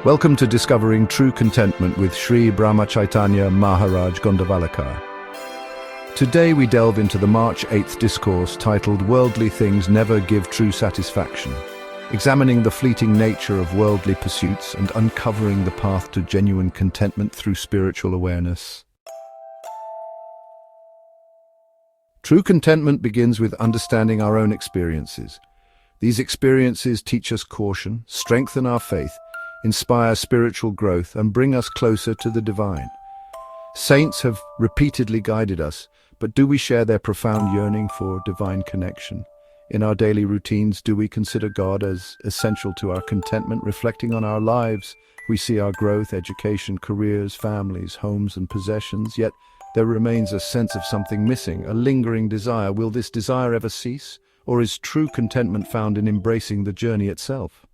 Welcome to Discovering True Contentment with Shri Brahmachaitanya Maharaj Gondavalekar. Today we delve into the March-08 discourse titled Worldly Things Never Give True Satisfaction, examining the fleeting nature of worldly pursuits and uncovering the path to genuine contentment through spiritual awareness. True contentment begins with understanding our own experiences. These experiences teach us caution, strengthen our faith, inspire spiritual growth, and bring us closer to the divine. Saints have repeatedly guided us, but do we share their profound yearning for divine connection? In our daily routines, do we consider God as essential to our contentment? Reflecting on our lives, we see our growth, education, careers, families, homes, and possessions, yet there remains a sense of something missing, a lingering desire. Will this desire ever cease? Or is true contentment found in embracing the journey itself?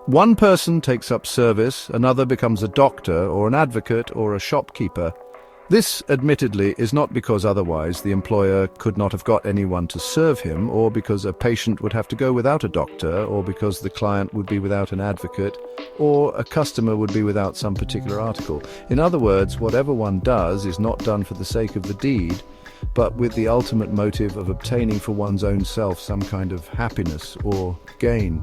One person takes up service, another becomes a doctor or an advocate or a shopkeeper. This, admittedly, is not because otherwise the employer could not have got anyone to serve him, or because a patient would have to go without a doctor, or because the client would be without an advocate, or a customer would be without some particular article. In other words, whatever one does is not done for the sake of the deed, but with the ultimate motive of obtaining for one's own self some kind of happiness or gain.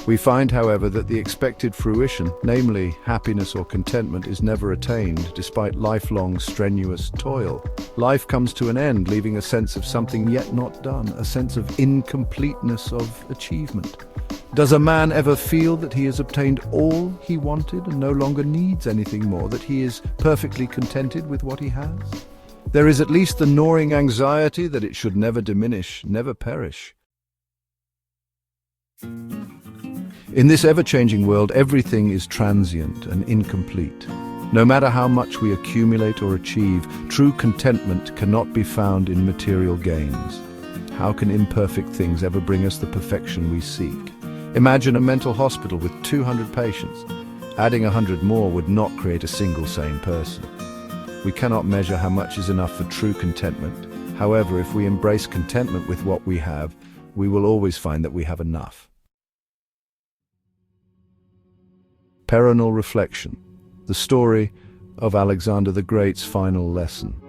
We find, however, that the expected fruition, namely happiness or contentment, is never attained, despite lifelong strenuous toil. Life comes to an end, leaving a sense of something yet not done, a sense of incompleteness of achievement. Does a man ever feel that he has obtained all he wanted and no longer needs anything more, that he is perfectly contented with what he has? There is at least the gnawing anxiety that it should never diminish, never perish. In this ever-changing world, everything is transient and incomplete. No matter how much we accumulate or achieve, true contentment cannot be found in material gains. How can imperfect things ever bring us the perfection we seek? Imagine a mental hospital with 200 patients. Adding 100 more would not create a single sane person. We cannot measure how much is enough for true contentment. However, if we embrace contentment with what we have, we will always find that we have enough. Perennial reflection. The story of Alexander the Great's final lesson.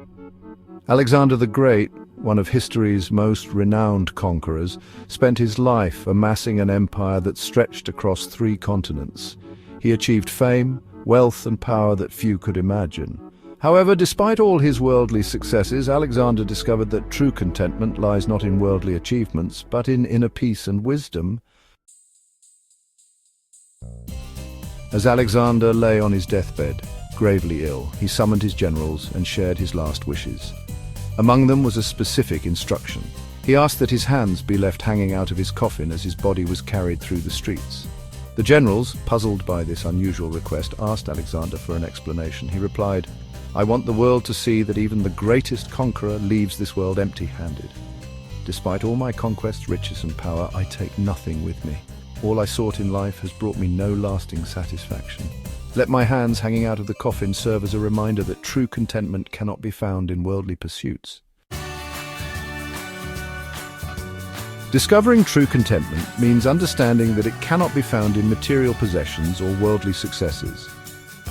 Alexander the Great, one of history's most renowned conquerors, spent his life amassing an empire that stretched across 3 continents. He achieved fame, wealth, and power that few could imagine. However, despite all his worldly successes, Alexander discovered that true contentment lies not in worldly achievements, but in inner peace and wisdom. As Alexander lay on his deathbed, gravely ill, he summoned his generals and shared his last wishes. Among them was a specific instruction. He asked that his hands be left hanging out of his coffin as his body was carried through the streets. The generals, puzzled by this unusual request, asked Alexander for an explanation. He replied, "I want the world to see that even the greatest conqueror leaves this world empty-handed. Despite all my conquests, riches, and power, I take nothing with me. All I sought in life has brought me no lasting satisfaction. Let my hands hanging out of the coffin serve as a reminder that true contentment cannot be found in worldly pursuits." Discovering true contentment means understanding that it cannot be found in material possessions or worldly successes.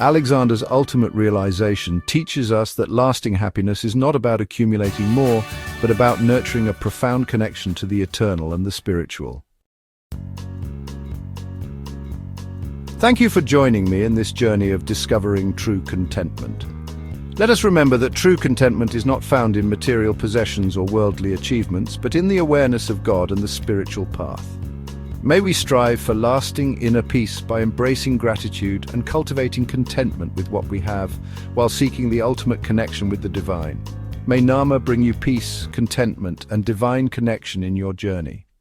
Alexander's ultimate realization teaches us that lasting happiness is not about accumulating more, but about nurturing a profound connection to the eternal and the spiritual. Thank you for joining me in this journey of discovering true contentment. Let us remember that true contentment is not found in material possessions or worldly achievements, but in the awareness of God and the spiritual path. May we strive for lasting inner peace by embracing gratitude and cultivating contentment with what we have, while seeking the ultimate connection with the divine. May Nama bring you peace, contentment, and divine connection in your journey.